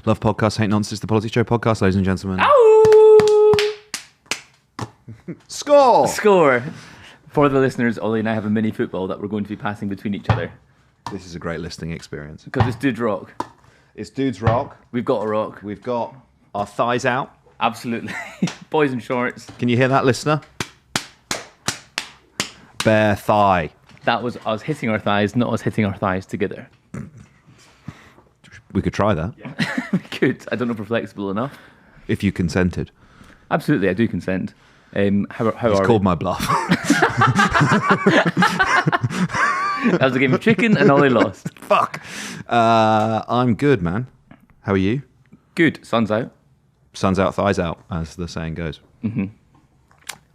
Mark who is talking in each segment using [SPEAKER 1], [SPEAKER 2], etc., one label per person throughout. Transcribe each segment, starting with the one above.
[SPEAKER 1] Love podcasts, hate nonsense. The PoliticsJOE podcast, ladies and gentlemen.
[SPEAKER 2] Ow!
[SPEAKER 1] Score!
[SPEAKER 2] For the listeners, Ollie and I have a mini football that we're going to be passing between each other.
[SPEAKER 1] This is a great listening experience.
[SPEAKER 2] Because it's Dudes Rock.
[SPEAKER 1] It's Dudes Rock.
[SPEAKER 2] We've got a rock.
[SPEAKER 1] We've got our thighs out.
[SPEAKER 2] Absolutely. Boys in shorts.
[SPEAKER 1] Can you hear that, listener? Bare thigh.
[SPEAKER 2] That was us hitting our thighs, not us hitting our thighs together.
[SPEAKER 1] We could try that.
[SPEAKER 2] Yeah. We could. I don't know if we're flexible enough.
[SPEAKER 1] If you consented.
[SPEAKER 2] Absolutely, I do consent. How
[SPEAKER 1] He's
[SPEAKER 2] are
[SPEAKER 1] called
[SPEAKER 2] we?
[SPEAKER 1] my bluff.
[SPEAKER 2] That was a game of chicken and Ollie lost.
[SPEAKER 1] Fuck. I'm good, man. How are you?
[SPEAKER 2] Good. Sun's out.
[SPEAKER 1] Sun's out, thighs out, as the saying goes.
[SPEAKER 2] Mm-hmm.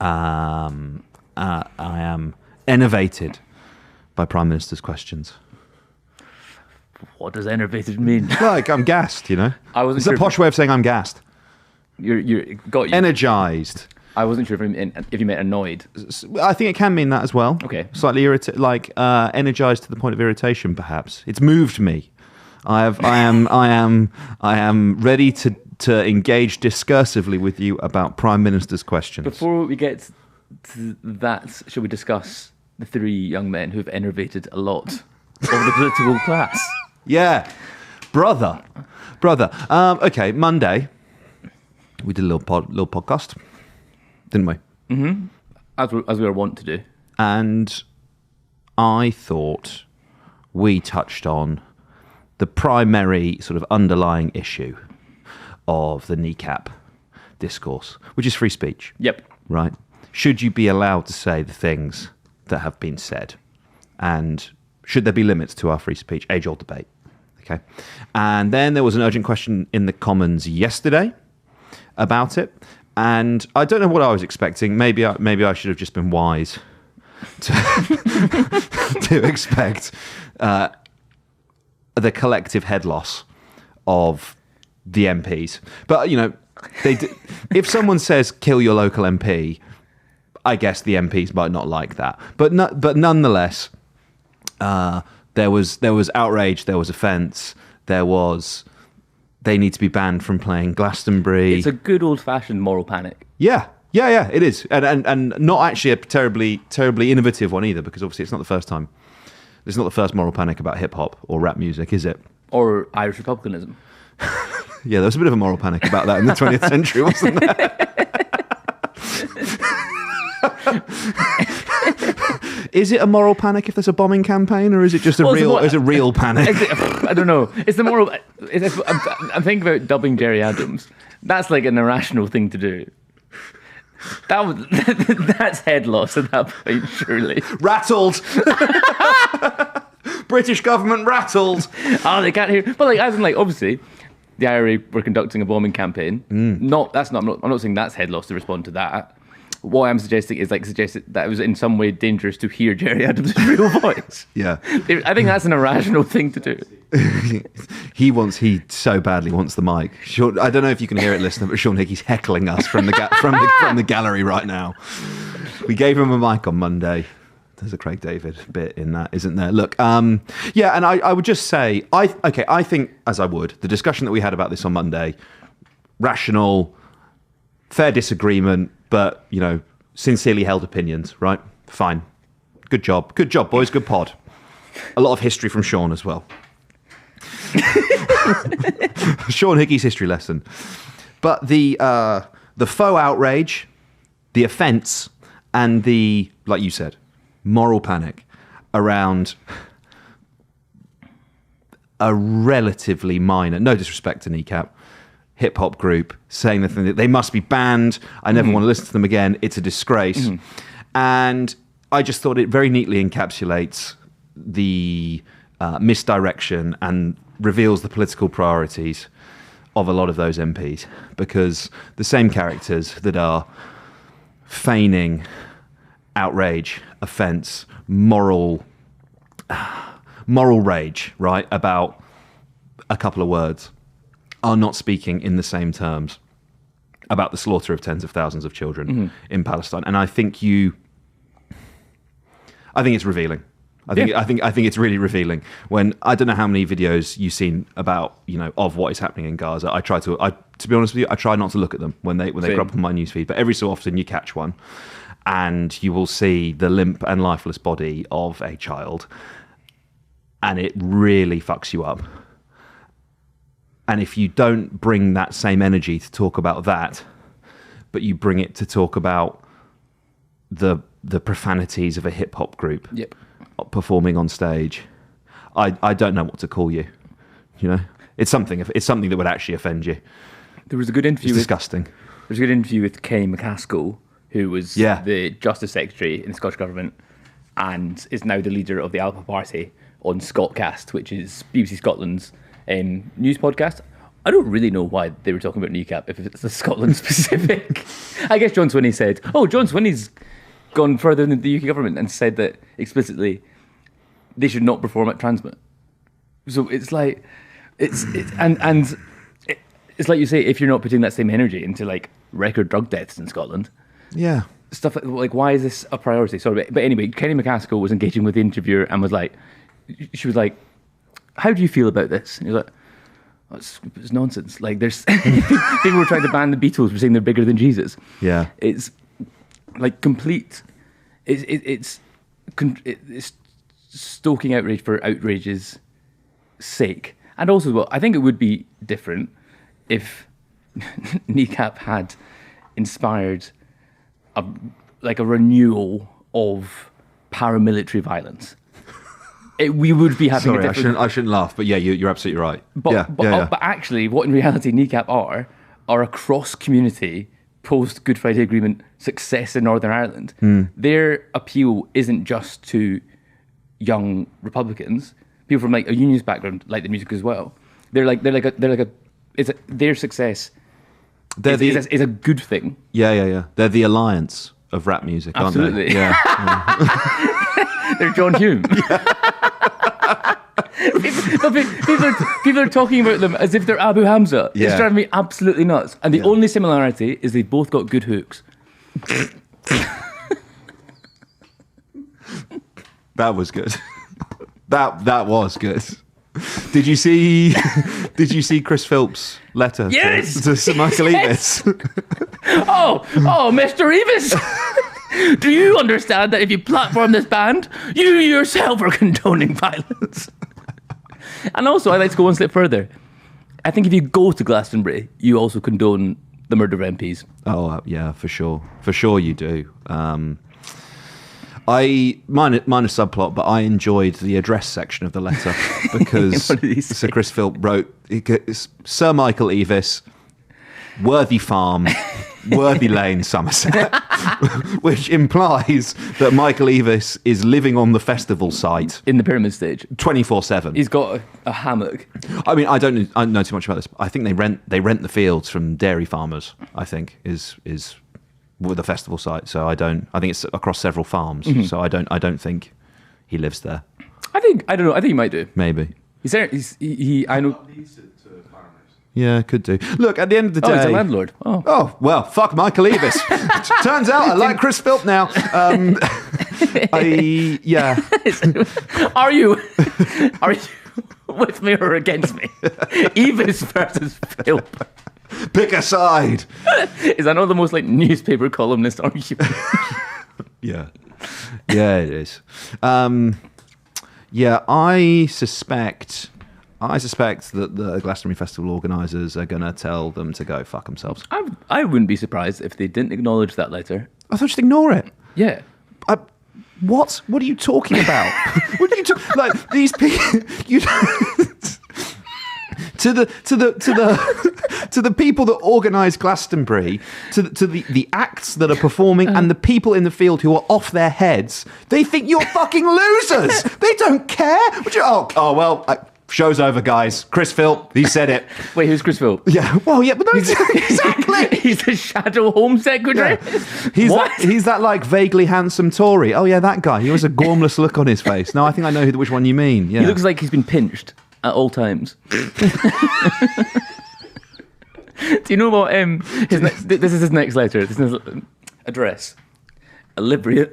[SPEAKER 1] I am enervated by Prime Minister's questions.
[SPEAKER 2] What does enervated mean?
[SPEAKER 1] Like, I'm gassed, you know? It's a posh way of saying I'm gassed.
[SPEAKER 2] You got you.
[SPEAKER 1] Energized.
[SPEAKER 2] I wasn't sure if you meant annoyed.
[SPEAKER 1] I think it can mean that as well.
[SPEAKER 2] Okay.
[SPEAKER 1] Slightly energized to the point of irritation, perhaps. It's moved me. I am ready to engage discursively with you about Prime Minister's questions.
[SPEAKER 2] Before we get to that, shall we discuss the three young men who've enervated a lot of the political class?
[SPEAKER 1] Yeah. Brother. Okay, Monday, we did a little podcast, didn't we?
[SPEAKER 2] Mm-hmm. As we were wont to do.
[SPEAKER 1] And I thought we touched on the primary sort of underlying issue of the Kneecap discourse, which is free speech.
[SPEAKER 2] Yep.
[SPEAKER 1] Right? Should you be allowed to say the things that have been said? And should there be limits to our free speech? Age-old debate. Okay. And then there was an urgent question in the Commons yesterday about it. And I don't know what I was expecting. Maybe I should have just been wise to expect the collective head loss of the MPs. But, you know, if someone says kill your local MP, I guess the MPs might not like that. But nonetheless, there was outrage, there was offence, they need to be banned from playing Glastonbury.
[SPEAKER 2] It's a good old-fashioned moral panic.
[SPEAKER 1] Yeah, it is. And not actually a terribly innovative one either, because obviously it's not the first time. It's not the first moral panic about hip-hop or rap music, is it?
[SPEAKER 2] Or Irish republicanism.
[SPEAKER 1] Yeah, there was a bit of a moral panic about that in the 20th century, wasn't there? Is it a moral panic if there's a bombing campaign, or is it just a real panic?
[SPEAKER 2] I don't know. It's the moral. I'm thinking about dubbing Jerry Adams. That's like an irrational thing to do. That's head loss at that point, surely.
[SPEAKER 1] Rattled. British government rattled.
[SPEAKER 2] Oh, they can't hear. But obviously, the IRA were conducting a bombing campaign. I'm not saying that's head loss to respond to that. What I'm suggesting is that it was in some way dangerous to hear Jerry Adams' real voice.
[SPEAKER 1] Yeah.
[SPEAKER 2] I think that's an irrational thing to do.
[SPEAKER 1] He so badly wants the mic. I don't know if you can hear it, listener, but Sean Hickey's heckling us from the gallery right now. We gave him a mic on Monday. There's a Craig David bit in that, isn't there? Look, and I would just say, I think, as I would, the discussion that we had about this on Monday, rational, fair disagreement, but, you know, sincerely held opinions, right? Fine. Good job, boys, good pod. A lot of history from Sean as well. Sean Hickey's history lesson. But the faux outrage, the offence, and the, like you said, moral panic around a relatively minor, no disrespect to Kneecap, hip-hop group saying that they must be banned. I never want to listen to them again. It's a disgrace. And I just thought it very neatly encapsulates the misdirection and reveals the political priorities of a lot of those MPs, because the same characters that are feigning outrage, offence, moral rage, right, about a couple of words, are not speaking in the same terms about the slaughter of tens of thousands of children in Palestine. And I think it's revealing. I think it's really revealing. When I don't know how many videos you've seen about of what is happening in Gaza. To be honest with you, I try not to look at them when they crop up on my newsfeed. But every so often you catch one, and you will see the limp and lifeless body of a child, and it really fucks you up. And if you don't bring that same energy to talk about that, but you bring it to talk about the profanities of a hip hop group performing on stage, I don't know what to call you. It's something that would actually offend you.
[SPEAKER 2] There was a good interview.
[SPEAKER 1] It's disgusting.
[SPEAKER 2] There's a good interview with Kenny McCaskill, who was the Justice Secretary in the Scottish Government and is now the leader of the Alpha Party, on Scotcast, which is BBC Scotland's news podcast. I don't really know why they were talking about Kneecap, if it's a Scotland specific. I guess John Swinney said, John Swinney's gone further than the UK government and said that explicitly they should not perform at Transmit. So it's like, it's like you say, if you're not putting that same energy into like record drug deaths in Scotland, stuff like why is this a priority? Sorry, but anyway, Kenny McCaskill was engaging with the interviewer and she was like, how do you feel about this? And he was like, it's nonsense. Like there's people were trying to ban the Beatles for saying they're bigger than Jesus.
[SPEAKER 1] Yeah,
[SPEAKER 2] it's like complete. It's stoking outrage for outrage's sake, and also, I think it would be different if Kneecap had inspired a renewal of paramilitary violence. We would be having.
[SPEAKER 1] Sorry, I shouldn't laugh, but yeah, you're absolutely right.
[SPEAKER 2] But actually, what in reality Kneecap are a cross-community post-Good Friday Agreement success in Northern Ireland. Their appeal isn't just to young Republicans, people from like a unionist background like the music as well. Their success is a good thing. Yeah. They're
[SPEAKER 1] the alliance of rap music,
[SPEAKER 2] absolutely.
[SPEAKER 1] Aren't they? Yeah.
[SPEAKER 2] They're John Hume. People are talking about them as if they're Abu Hamza.
[SPEAKER 1] Yeah.
[SPEAKER 2] It's driving me absolutely nuts. And the only similarity is they both got good hooks.
[SPEAKER 1] That was good. That was good. Did you see Chris Philp's letter to Sir Michael Eavis?
[SPEAKER 2] Oh, Mr. Eavis. Do you understand that if you platform this band, you yourself are condoning violence? And also, I'd like to go one step further. I think if you go to Glastonbury, you also condone the murder of MPs.
[SPEAKER 1] Oh, yeah, for sure. For sure you do. Mine a subplot, but I enjoyed the address section of the letter because Sir Chris Philp wrote, Sir Michael Eavis, Worthy Farm, Worthy Lane, Somerset, which implies that Michael Eavis is living on the festival site
[SPEAKER 2] in the pyramid stage
[SPEAKER 1] 24/7.
[SPEAKER 2] He's got a hammock.
[SPEAKER 1] I mean, I don't know too much about this. I think they rent the fields from dairy farmers. I think is with the festival site. So I think it's across several farms. Mm-hmm. So I don't think he lives there.
[SPEAKER 2] I don't know. I think he might do.
[SPEAKER 1] Maybe.
[SPEAKER 2] I know.
[SPEAKER 1] Yeah, could do. Look, at the end of the day...
[SPEAKER 2] he's a landlord.
[SPEAKER 1] Oh, well, fuck Michael Eavis. Turns out I like Chris Philp now. Are you with me or against me?
[SPEAKER 2] Eavis versus Philp.
[SPEAKER 1] Pick a side.
[SPEAKER 2] Is that not the most newspaper columnist argument?
[SPEAKER 1] Yeah. Yeah, it is. I suspect that the Glastonbury Festival organisers are going to tell them to go fuck themselves.
[SPEAKER 2] I wouldn't be surprised if they didn't acknowledge that letter.
[SPEAKER 1] I thought just ignore it.
[SPEAKER 2] Yeah.
[SPEAKER 1] What? What are you talking about? What are you talking like these people? To the people that organise Glastonbury, to the acts that are performing, and the people in the field who are off their heads, they think you're fucking losers. They don't care. Show's over, guys. Chris Philp, he said it.
[SPEAKER 2] Wait, who's Chris Philp?
[SPEAKER 1] Yeah, exactly.
[SPEAKER 2] He's the Shadow Home Secretary?
[SPEAKER 1] Yeah. He's that vaguely handsome Tory. Oh yeah, that guy. He has a gormless look on his face. No, I think I know which one you mean. Yeah.
[SPEAKER 2] He looks like he's been pinched at all times. Do you know what this is his next letter, this is his address. Olivia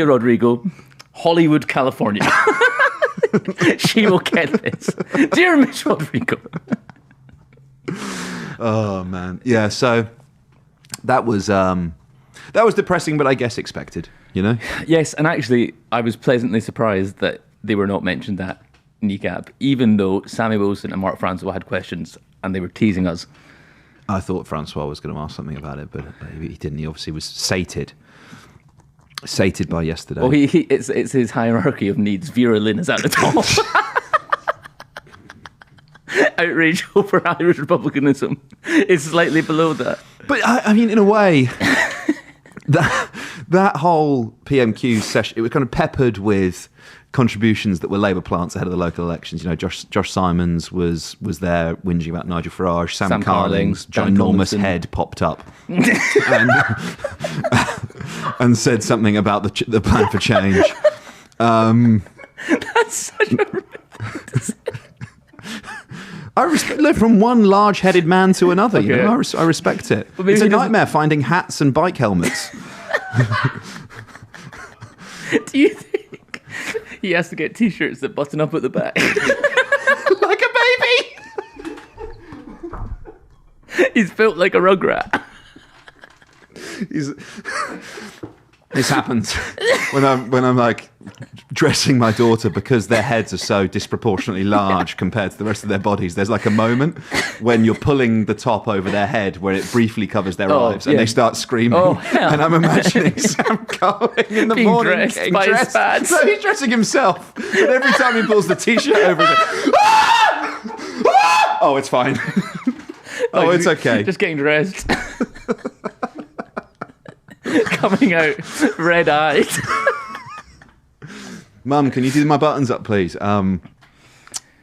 [SPEAKER 2] Rodrigo, Hollywood, California. She will get this. Dear Miss Rodrigo.
[SPEAKER 1] Oh man, yeah. So that was depressing, but I guess expected. You know.
[SPEAKER 2] Yes, and actually, I was pleasantly surprised that they were not mentioned at Kneecap, even though Sammy Wilson and Mark Francois had questions and they were teasing us.
[SPEAKER 1] I thought Francois was going to ask something about it, but he didn't. He obviously was sated by yesterday.
[SPEAKER 2] Well, it's his hierarchy of needs. Vera Lynn is at the top. Outrage over Irish republicanism is slightly below that.
[SPEAKER 1] But I mean, in a way, that whole PMQ session, it was kind of peppered with contributions that were Labour plants ahead of the local elections. You know, Josh Simons was there whinging about Nigel Farage. Sam Carling's ginormous head popped up and said something about the plan for change.
[SPEAKER 2] That's such a...
[SPEAKER 1] I respect from one large-headed man to another. Okay. You know, I respect it. It's a nightmare finding hats and bike helmets.
[SPEAKER 2] Do you think he has to get T-shirts that button up at the back?
[SPEAKER 1] Like a
[SPEAKER 2] baby? He's built like a rugrat.
[SPEAKER 1] This happens when I'm like dressing my daughter because their heads are so disproportionately large compared to the rest of their bodies. There's like a moment when you're pulling the top over their head where it briefly covers their eyes and they start screaming.
[SPEAKER 2] Oh, hell.
[SPEAKER 1] And I'm imagining Sam Carling in the morning getting dressed. No, he's dressing himself. But every time he pulls the T-shirt over his head, oh, it's fine. Oh, it's okay.
[SPEAKER 2] Just getting dressed. Coming out red-eyed.
[SPEAKER 1] Mum, can you do my buttons up, please?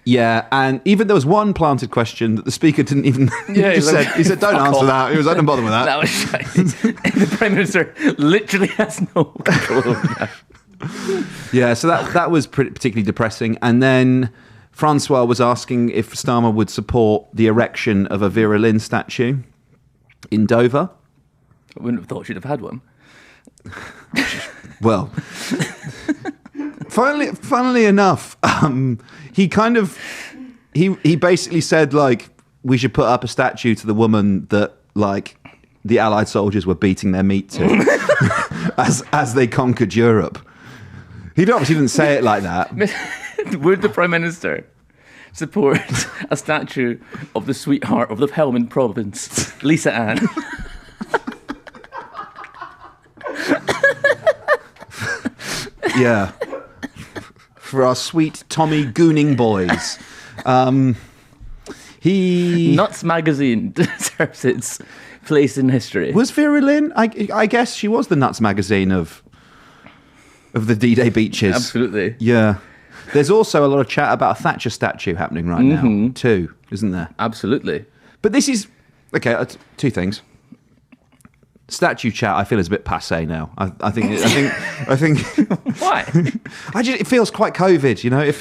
[SPEAKER 1] Yeah, and even there was one planted question that the speaker didn't even... he said, don't answer that. He was, I don't bother with that.
[SPEAKER 2] That was shite. The Prime Minister literally has no control over that.
[SPEAKER 1] Yeah, so that was particularly depressing. And then Francois was asking if Starmer would support the erection of a Vera Lynn statue in Dover.
[SPEAKER 2] I wouldn't have thought she'd have had one.
[SPEAKER 1] Well, funnily enough, he basically said, like, we should put up a statue to the woman that, like, the Allied soldiers were beating their meat to as they conquered Europe. He obviously didn't say it like that.
[SPEAKER 2] Would the Prime Minister support a statue of the sweetheart of the Helmand province, Lisa Ann?
[SPEAKER 1] Yeah, for our sweet Tommy Gooning boys.
[SPEAKER 2] Nuts magazine deserves its place in history.
[SPEAKER 1] Was Vera Lynn? I guess she was the Nuts magazine of the D-Day beaches.
[SPEAKER 2] Absolutely.
[SPEAKER 1] Yeah. There's also a lot of chat about a Thatcher statue happening right now too, isn't there?
[SPEAKER 2] Absolutely.
[SPEAKER 1] But this is okay. Two things. Statue chat, I feel, is a bit passé now. I think.
[SPEAKER 2] Why?
[SPEAKER 1] It feels quite COVID. You know, it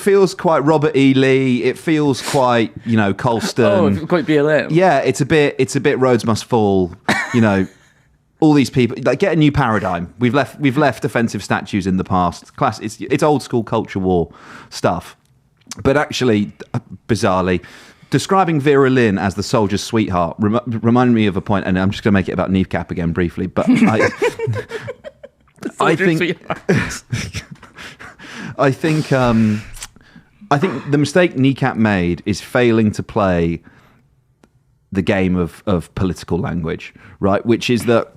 [SPEAKER 1] feels quite Robert E. Lee. It feels quite, you know, Colston.
[SPEAKER 2] Oh, quite BLM.
[SPEAKER 1] Yeah, it's a bit Rhodes Must Fall. You know, all these people, like, get a new paradigm. We've left offensive statues in the past. It's old school culture war stuff. But actually, bizarrely, describing Vera Lynn as the soldier's sweetheart reminded me of a point, and I'm just going to make it about Kneecap again briefly, but I think the mistake Kneecap made is failing to play the game of political language, right? Which is that,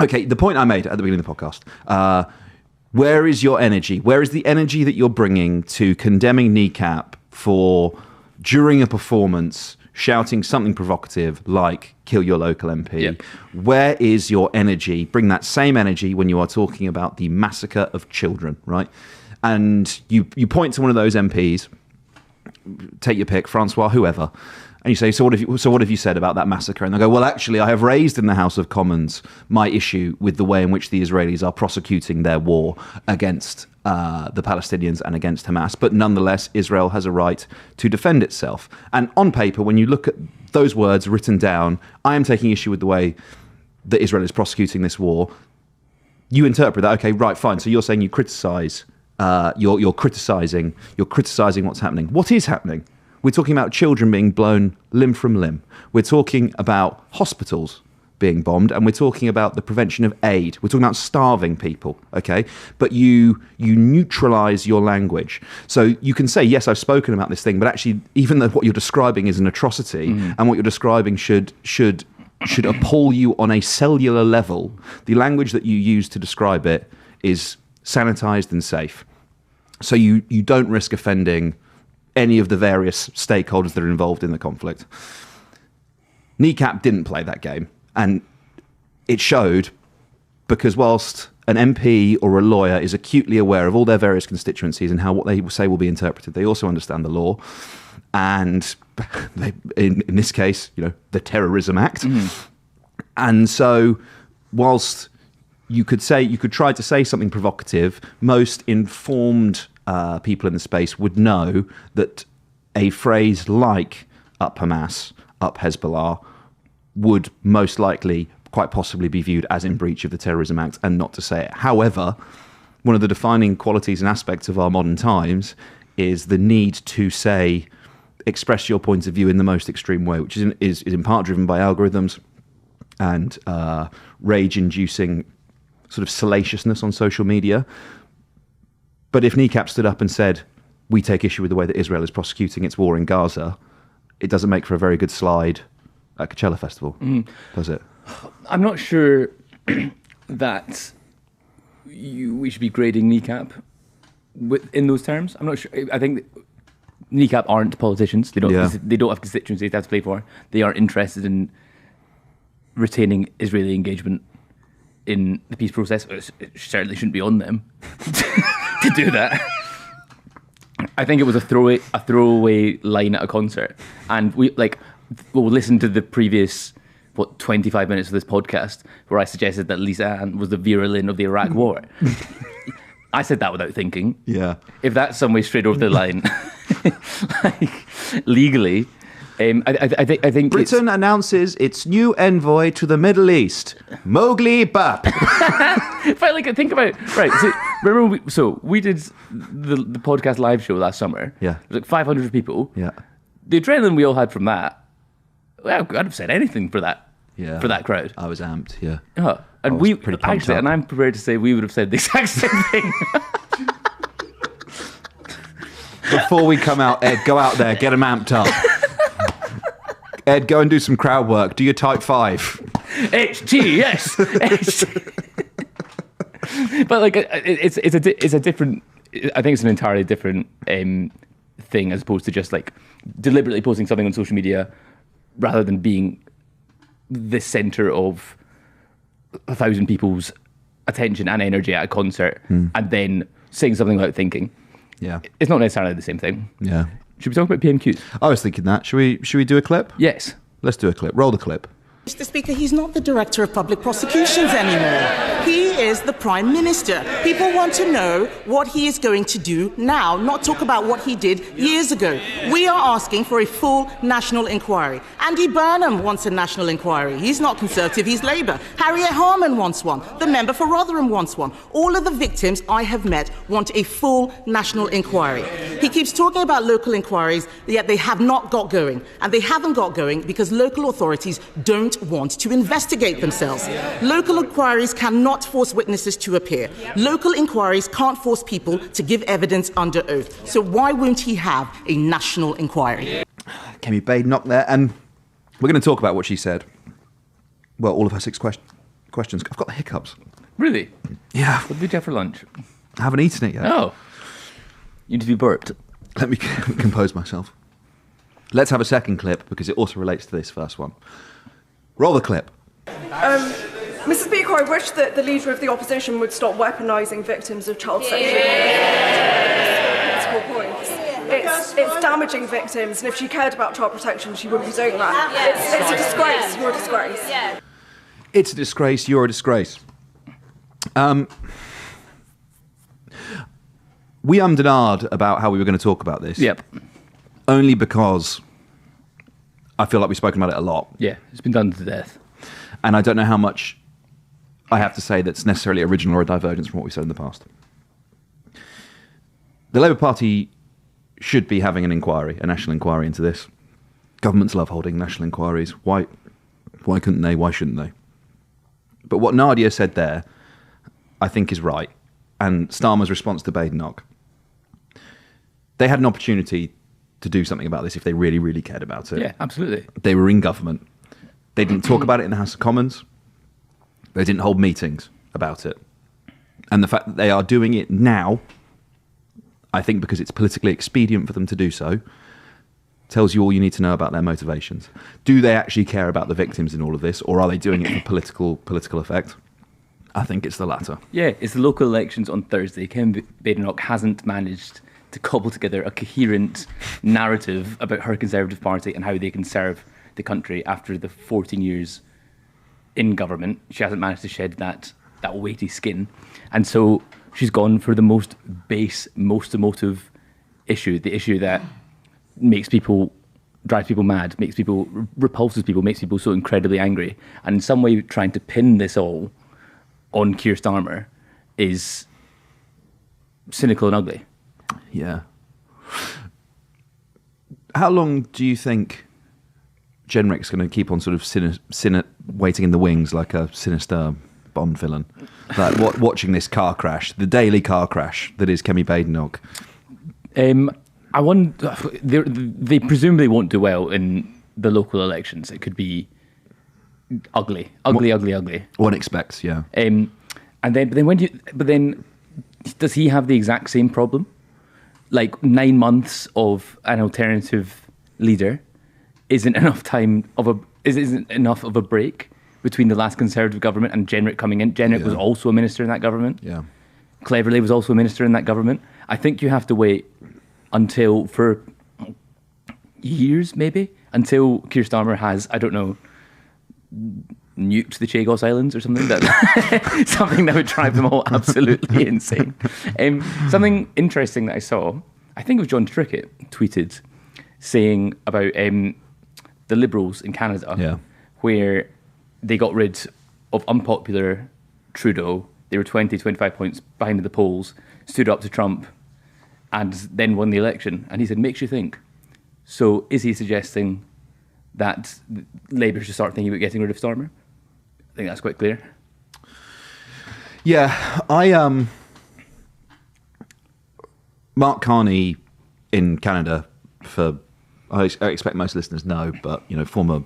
[SPEAKER 1] okay, the point I made at the beginning of the podcast, where is your energy? Where is the energy that you're bringing to condemning Kneecap for, during a performance, shouting something provocative like kill your local MP?
[SPEAKER 2] Yep.
[SPEAKER 1] Where is your energy? Bring that same energy when you are talking about the massacre of children, right? And you point to one of those MPs, take your pick, Francois, whoever, and you say, so what have you said about that massacre? And they go, well, actually, I have raised in the House of Commons my issue with the way in which the Israelis are prosecuting their war against the Palestinians and against Hamas. But nonetheless, Israel has a right to defend itself. And on paper, when you look at those words written down, I am taking issue with the way that Israel is prosecuting this war. You interpret that, okay, right, fine. So you're saying you criticise you're criticising what's happening. What is happening? We're talking about children being blown limb from limb. We're talking about hospitals being bombed, and we're talking about the prevention of aid. We're talking about starving people, okay? But you neutralise your language. So you can say, yes, I've spoken about this thing, but actually, even though what you're describing is an atrocity, and what you're describing should appall you on a cellular level, the language that you use to describe it is sanitised and safe. So you don't risk offending any of the various stakeholders that are involved in the conflict. Kneecap didn't play that game. And it showed, because whilst an MP or a lawyer is acutely aware of all their various constituencies and how what they say will be interpreted, they also understand the law. And they, in this case, the Terrorism Act. And so whilst you could try to say something provocative, most informed people in the space would know that a phrase like up Hamas, up Hezbollah, would most likely, quite possibly, be viewed as in breach of the Terrorism Act, and not to say it. However, one of the defining qualities and aspects of our modern times is the need to express your point of view in the most extreme way, which is in part driven by algorithms and rage-inducing sort of salaciousness on social media. But if Kneecap stood up and said, we take issue with the way that Israel is prosecuting its war in Gaza, it doesn't make for a very good slide at Coachella Festival, does it?
[SPEAKER 2] I'm not sure that we should be grading Kneecap in those terms. I'm not sure. I think Kneecap aren't politicians. They don't have constituencies they have to play for. They aren't interested in retaining Israeli engagement in the peace process. It certainly shouldn't be on them to do that. I think it was a throwaway line at a concert, and we'll listen to the previous 25 minutes of this podcast where I suggested that Lisa Ann was the Vera Lynn of the Iraq War. I said that without thinking.
[SPEAKER 1] Yeah.
[SPEAKER 2] If that's some way straight over the line, legally, I think
[SPEAKER 1] Britain announces its new envoy to the Middle East, Mowgli Bap.
[SPEAKER 2] But think about So remember, we did the podcast live show last summer.
[SPEAKER 1] Yeah.
[SPEAKER 2] It was 500 people.
[SPEAKER 1] Yeah.
[SPEAKER 2] The adrenaline we all had from that. Well, I'd have said anything for that.
[SPEAKER 1] Yeah.
[SPEAKER 2] For that crowd.
[SPEAKER 1] I was amped. Yeah.
[SPEAKER 2] And we actually, and I'm prepared to say we would have said the exact same thing.
[SPEAKER 1] Before we come out, Ed, go out there, get them amped up. Ed, go and do some crowd work. Do your type 5.
[SPEAKER 2] HTS. But it's a different. I think it's an entirely different thing as opposed to just deliberately posting something on social media rather than being the center of 1,000 people's attention and energy at a concert and then saying something without thinking.
[SPEAKER 1] Yeah.
[SPEAKER 2] It's not necessarily the same thing.
[SPEAKER 1] Yeah.
[SPEAKER 2] Should we talk about PMQs?
[SPEAKER 1] I was thinking that. Should we do a clip?
[SPEAKER 2] Yes.
[SPEAKER 1] Let's do a clip. Roll the clip.
[SPEAKER 3] Mr. Speaker, he's not the Director of Public Prosecutions anymore. He is the Prime Minister. People want to know what he is going to do now, not talk about what he did years ago. We are asking for a full national inquiry. Andy Burnham wants a national inquiry. He's not Conservative, he's Labour. Harriet Harman wants one. The member for Rotherham wants one. All of the victims I have met want a full national inquiry. He keeps talking about local inquiries, yet they have not got going. And they haven't got going because local authorities don't want to investigate themselves. Local inquiries cannot force witnesses to appear. Local inquiries can't force people to give evidence under oath. So why won't he have a national inquiry?
[SPEAKER 1] Kemi Badenoch there, and we're going to talk about what she said. Well, all of her 6 questions. I've got the hiccups.
[SPEAKER 2] Really?
[SPEAKER 1] Yeah.
[SPEAKER 2] What did you have for lunch?
[SPEAKER 1] I haven't eaten it yet.
[SPEAKER 2] Oh. You need to be burped.
[SPEAKER 1] Let me compose myself. Let's have a second clip because it also relates to this first one. Roll the clip.
[SPEAKER 4] Mr. Speaker, I wish that the Leader of the Opposition would stop weaponising victims of child sexual abuse. Points. It's damaging victims, and if she cared about child protection, she wouldn't be doing that. It's a disgrace. You're a disgrace.
[SPEAKER 1] It's a disgrace. You're a disgrace. We ummed and ahed about how we were going to talk about this.
[SPEAKER 2] Yep.
[SPEAKER 1] Only because I feel like we've spoken about it a lot.
[SPEAKER 2] Yeah, it's been done to death.
[SPEAKER 1] And I don't know how much I have to say that's necessarily original or a divergence from what we've said in the past. The Labour Party should be having an inquiry, a national inquiry into this. Governments love holding national inquiries. Why couldn't they? Why shouldn't they? But what Nadia said there, I think, is right. And Starmer's response to Badenoch, they had an opportunity to do something about this if they really, really cared about it.
[SPEAKER 2] Yeah, absolutely.
[SPEAKER 1] They were in government. They didn't talk about it in the House of Commons. They didn't hold meetings about it. And the fact that they are doing it now, I think because it's politically expedient for them to do so, tells you all you need to know about their motivations. Do they actually care about the victims in all of this, or are they doing it for political effect? I think it's the latter.
[SPEAKER 2] Yeah, it's the local elections on Thursday. Ken Badenoch hasn't managed to cobble together a coherent narrative about her Conservative Party and how they can serve the country after the 14 years in government. She hasn't managed to shed that weighty skin. And so she's gone for the most base, most emotive issue, the issue that makes people, drives people mad, makes people, repulses people, makes people so incredibly angry. And in some way, trying to pin this all on Keir Starmer is cynical and ugly.
[SPEAKER 1] Yeah. How long do you think Jenric's going to keep on sort of waiting in the wings like a sinister Bond villain? Like watching this car crash, the daily car crash that is Kemi Badenoch.
[SPEAKER 2] I wonder, they presumably won't do well in the local elections. It could be ugly.
[SPEAKER 1] One expects, yeah.
[SPEAKER 2] And then does he have the exact same problem? Like 9 months of an alternative leader isn't enough of a break between the last Conservative government and Jenric coming in. Jenric was also a minister in that government.
[SPEAKER 1] Yeah.
[SPEAKER 2] Cleverly was also a minister in that government. I think you have to wait until, for years maybe, until Keir Starmer has, I don't know, nuked the Chagos Islands or something something that would drive them all absolutely insane. Something interesting that I saw, I think it was John Trickett tweeted saying about the Liberals in Canada, where they got rid of unpopular Trudeau. They were 20, 25 points behind in the polls, stood up to Trump, and then won the election. And he said, makes you think. So is he suggesting that Labour should start thinking about getting rid of Starmer? I think that's quite clear.
[SPEAKER 1] Yeah, Mark Carney in Canada, I expect most listeners know, but former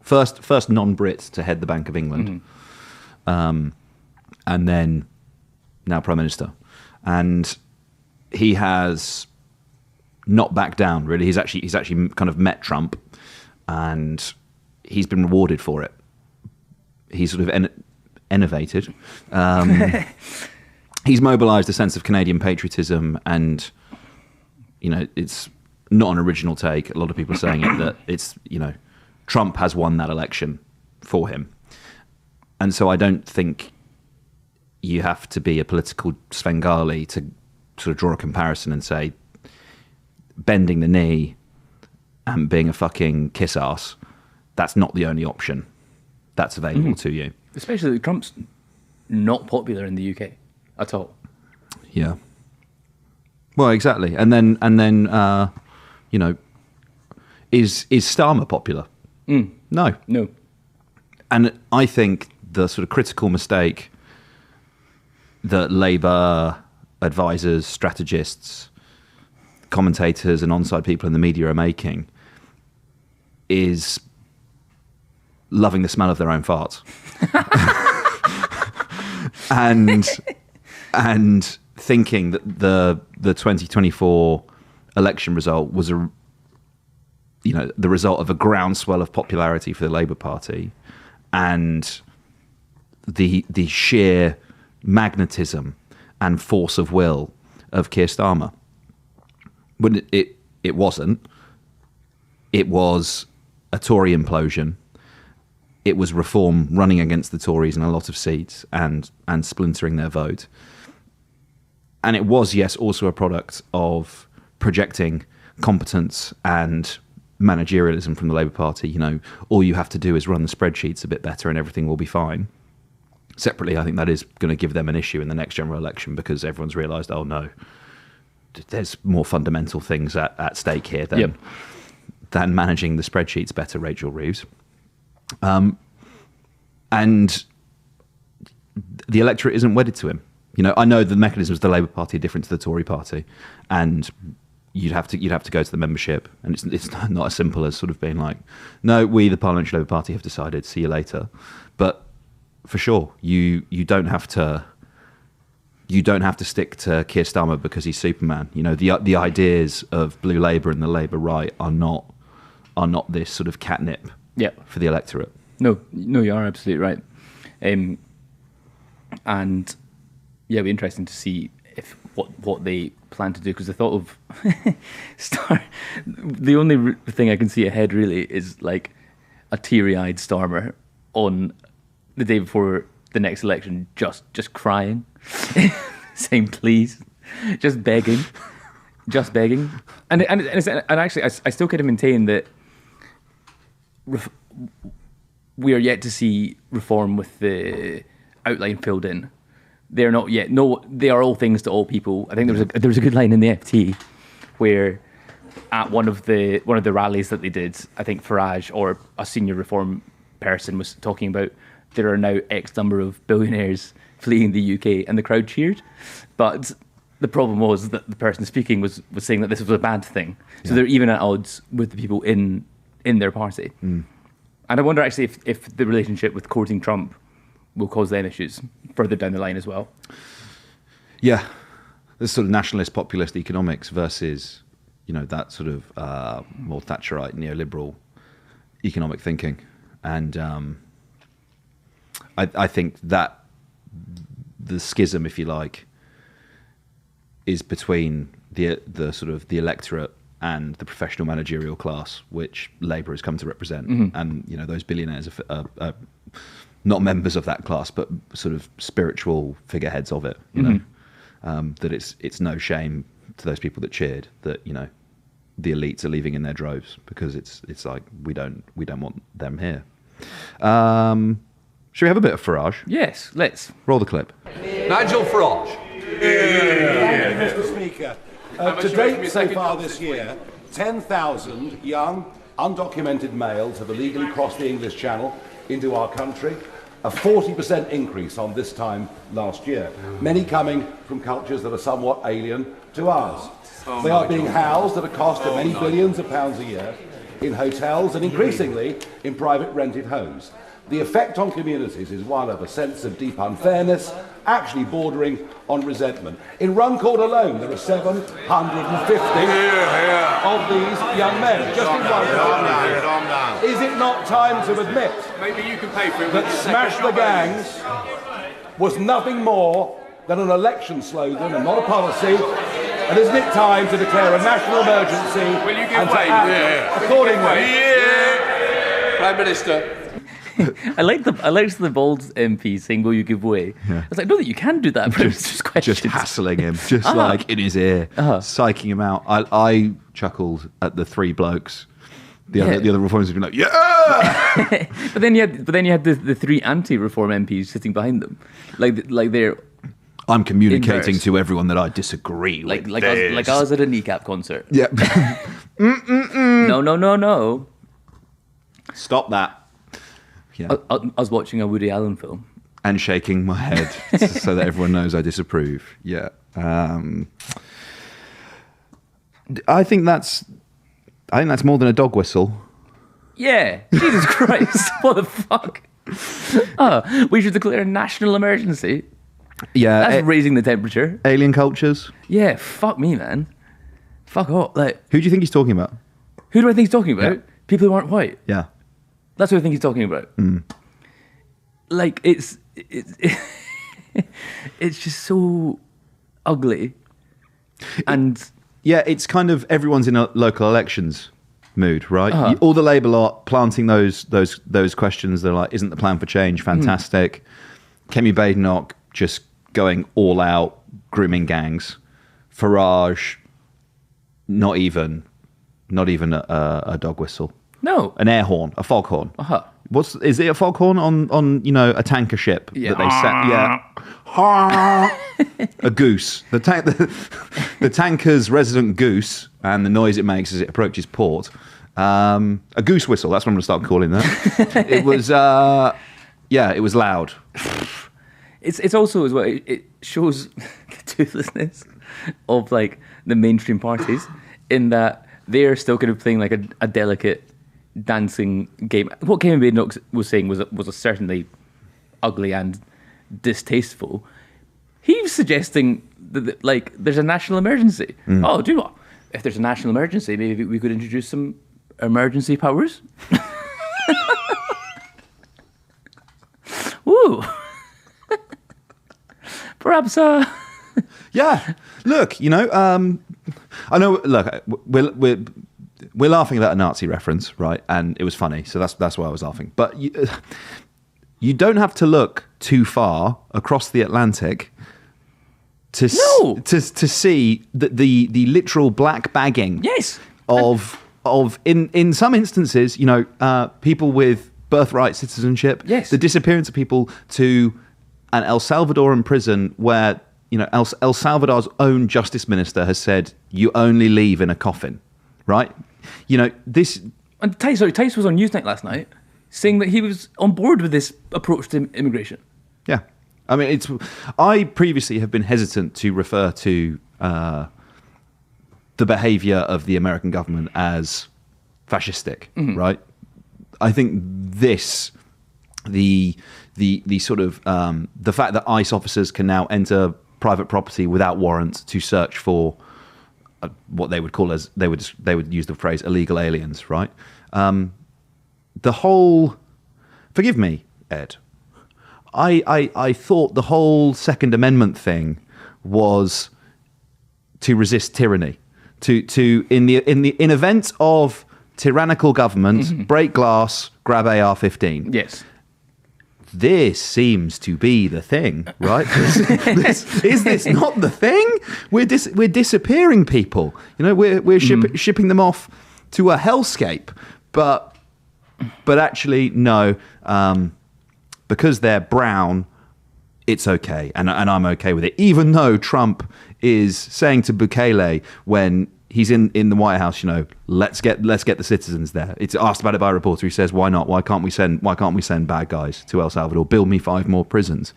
[SPEAKER 1] first non-Brit to head the Bank of England, and then now Prime Minister, and he has not backed down. Really, he's actually kind of met Trump, and he's been rewarded for it. He's sort of innovated. He's mobilised a sense of Canadian patriotism, and it's not an original take. A lot of people are saying it that it's Trump has won that election for him, and so I don't think you have to be a political Svengali to sort of draw a comparison and say bending the knee and being a fucking kiss ass. That's not the only option that's available to you.
[SPEAKER 2] Especially that Trump's not popular in the UK at all.
[SPEAKER 1] Yeah. Well, exactly. And then is Starmer popular? No. And I think the sort of critical mistake that Labour advisors, strategists, commentators and on-side people in the media are making is loving the smell of their own farts. and thinking that the 2024 election result was the result of a groundswell of popularity for the Labour Party and the sheer magnetism and force of will of Keir Starmer. When it wasn't. It was a Tory implosion. It was Reform running against the Tories in a lot of seats and splintering their vote. And it was, yes, also a product of projecting competence and managerialism from the Labour Party. All you have to do is run the spreadsheets a bit better and everything will be fine. Separately, I think that is going to give them an issue in the next general election because everyone's realised, oh no, there's more fundamental things at stake here than managing the spreadsheets better, Rachel Reeves. And the electorate isn't wedded to him. You know, I know the mechanisms of the Labour Party are different to the Tory Party, and you'd have to go to the membership, and it's not as simple as sort of being like, no, we, the Parliamentary Labour Party, have decided, see you later. But for sure, you don't have to stick to Keir Starmer because he's Superman. You know, the ideas of Blue Labour and the Labour right are not this sort of catnip for the electorate.
[SPEAKER 2] No, you are absolutely right. And yeah, it'll be interesting to see if what they plan to do, because the thought of the only thing I can see ahead really is like a teary-eyed Starmer on the day before the next election, just crying, saying please, just begging, and actually I still kind of maintain that we are yet to see reform with the outline filled in. They're not yet. No, they are all things to all people. I think there was a good line in the FT where at one of the rallies that they did, I think Farage or a senior reform person was talking about there are now X number of billionaires fleeing the UK, and the crowd cheered. But the problem was that the person speaking was saying that this was a bad thing. So they're even at odds with the people in their party. And I wonder actually if the relationship with courting Trump will cause them issues further down the line as well. Yeah,
[SPEAKER 1] this sort of nationalist populist economics versus, you know, that sort of more Thatcherite neoliberal economic thinking, and I think that the schism, if you like, is between the sort of the electorate and the professional managerial class, which Labour has come to represent, and you know those billionaires are not members of that class, but sort of spiritual figureheads of it. You know, that it's no shame to those people that cheered that, you know, the elites are leaving in their droves, because it's like we don't want them here. Should we have a bit of Farage?
[SPEAKER 2] Yes, let's
[SPEAKER 1] roll the clip.
[SPEAKER 5] Nigel Farage.
[SPEAKER 6] Thank you, Mr. Speaker. To date, so far this year, 10,000 young, undocumented males have illegally crossed the English Channel into our country, a 40% increase on this time last year, many coming from cultures that are somewhat alien to ours. They are being housed at a cost of many billions of pounds a year in hotels and increasingly in private rented homes. The effect on communities is one of a sense of deep unfairness, actually bordering on resentment. In Runcorn alone, there are 750 of these young men. Just in one. Is it not time to admit that Smash the Gangs was nothing more than an election slogan and not a policy? And isn't it time to declare a national emergency and to act accordingly?
[SPEAKER 5] Prime Minister.
[SPEAKER 2] I liked the bold MP saying, "Will you give way?" I was like, "No, that you can do that." But just
[SPEAKER 1] hassling him, like in his ear, psyching him out. I chuckled at the three blokes. The other reformers would be like, "Yeah!"
[SPEAKER 2] but then you had the three anti-reform MPs sitting behind them, like they're.
[SPEAKER 1] I'm communicating to everyone that I disagree with.
[SPEAKER 2] Like I was at a Kneecap concert.
[SPEAKER 1] Yeah.
[SPEAKER 2] No.
[SPEAKER 1] Stop that. Yeah.
[SPEAKER 2] I was watching a Woody Allen film
[SPEAKER 1] and shaking my head so that everyone knows I disapprove. Yeah, I think that's more than a dog whistle.
[SPEAKER 2] Yeah, Jesus Christ, what the fuck? We should declare a national emergency.
[SPEAKER 1] Yeah,
[SPEAKER 2] that's raising the temperature.
[SPEAKER 1] Alien cultures.
[SPEAKER 2] Yeah, fuck me, man. Fuck off. Like,
[SPEAKER 1] who do you think he's talking about?
[SPEAKER 2] Who do I think he's talking about? Yeah. People who aren't white.
[SPEAKER 1] Yeah.
[SPEAKER 2] That's what I think he's talking about. Like, it's just so ugly. And
[SPEAKER 1] yeah, it's kind of everyone's in a local elections mood, right? All the Labour lot planting those questions. They're like, isn't the plan for change fantastic? Kemi Badenoch just going all out, grooming gangs. Farage, not even a dog whistle.
[SPEAKER 2] No.
[SPEAKER 1] An air horn, a foghorn. is it a foghorn on a tanker ship that they set? A goose. The tanker's resident goose, and the noise it makes as it approaches port. A goose whistle. That's what I'm going to start calling that. It was it was loud.
[SPEAKER 2] It's also as well. It shows the toothlessness of like the mainstream parties in that they are still kind of playing like a delicate dancing game. What Kevin Badenoch was saying was a certainly ugly and distasteful. He was suggesting that like there's a national emergency. Oh, do what? If there's a national emergency, maybe we could introduce some emergency powers. Woo. Perhaps.
[SPEAKER 1] Yeah. Look, I know. Look, we're laughing about a Nazi reference, right? And it was funny, so that's why I was laughing. But you don't have to look too far across the Atlantic to see the literal black bagging.
[SPEAKER 2] Yes.
[SPEAKER 1] Of in some instances, people with birthright citizenship.
[SPEAKER 2] Yes.
[SPEAKER 1] The disappearance of people to an El Salvadoran prison where El Salvador's own justice minister has said you only leave in a coffin, right? This.
[SPEAKER 2] And Tice was on Newsnight last night saying that he was on board with this approach to immigration.
[SPEAKER 1] Yeah, I mean, I previously have been hesitant to refer to the behaviour of the American government as fascistic, right? I think the sort of the fact that ICE officers can now enter private property without warrants to search for what they would call they would use the phrase illegal aliens, right? The whole, forgive me, Ed, I thought the whole Second Amendment thing was to resist tyranny, to in events of tyrannical government, break glass, grab AR-15.
[SPEAKER 2] Yes.
[SPEAKER 1] This seems to be the thing, right? Is this not the thing? We're disappearing people. We're shipping them off to a hellscape. But actually, no, because they're brown, it's okay, and I'm okay with it. Even though Trump is saying to Bukele when he's in the White House, let's get the citizens there. It's asked about it by a reporter. He says, "Why not? Why can't we send bad guys to El Salvador? Build me 5 more prisons."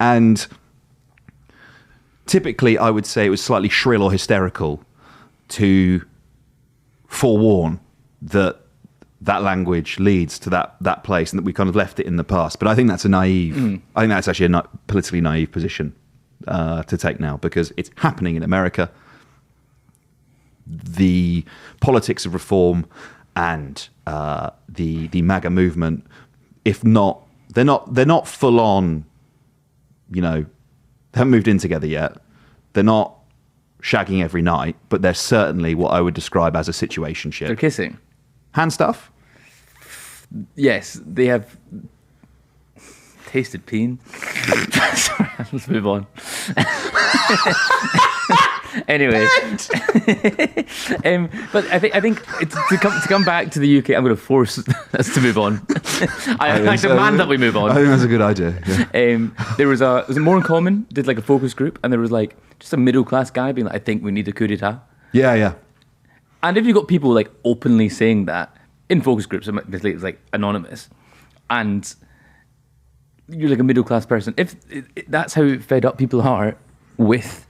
[SPEAKER 1] And typically, I would say it was slightly shrill or hysterical to forewarn that language leads to that place, and that we kind of left it in the past. But I think that's I think that's actually a politically naive position to take now, because it's happening in America. The politics of reform and the MAGA movement, if not, they're not full on. They haven't moved in together yet. They're not shagging every night, but they're certainly what I would describe as a situationship.
[SPEAKER 2] They're kissing.
[SPEAKER 1] Hand stuff?
[SPEAKER 2] Yes, they have tasted peen. Sorry, let's move on. Anyway, but I think it's to come back to the UK. I'm going to force us to move on. I demand that we move on.
[SPEAKER 1] I think that's a good idea. Yeah.
[SPEAKER 2] There was More in Common did like a focus group, and there was like just a middle class guy being like, "I think we need a coup d'état."
[SPEAKER 1] Yeah.
[SPEAKER 2] And if you've got people like openly saying that in focus groups, basically it's like anonymous, and you're like a middle class person, if that's how fed up people are with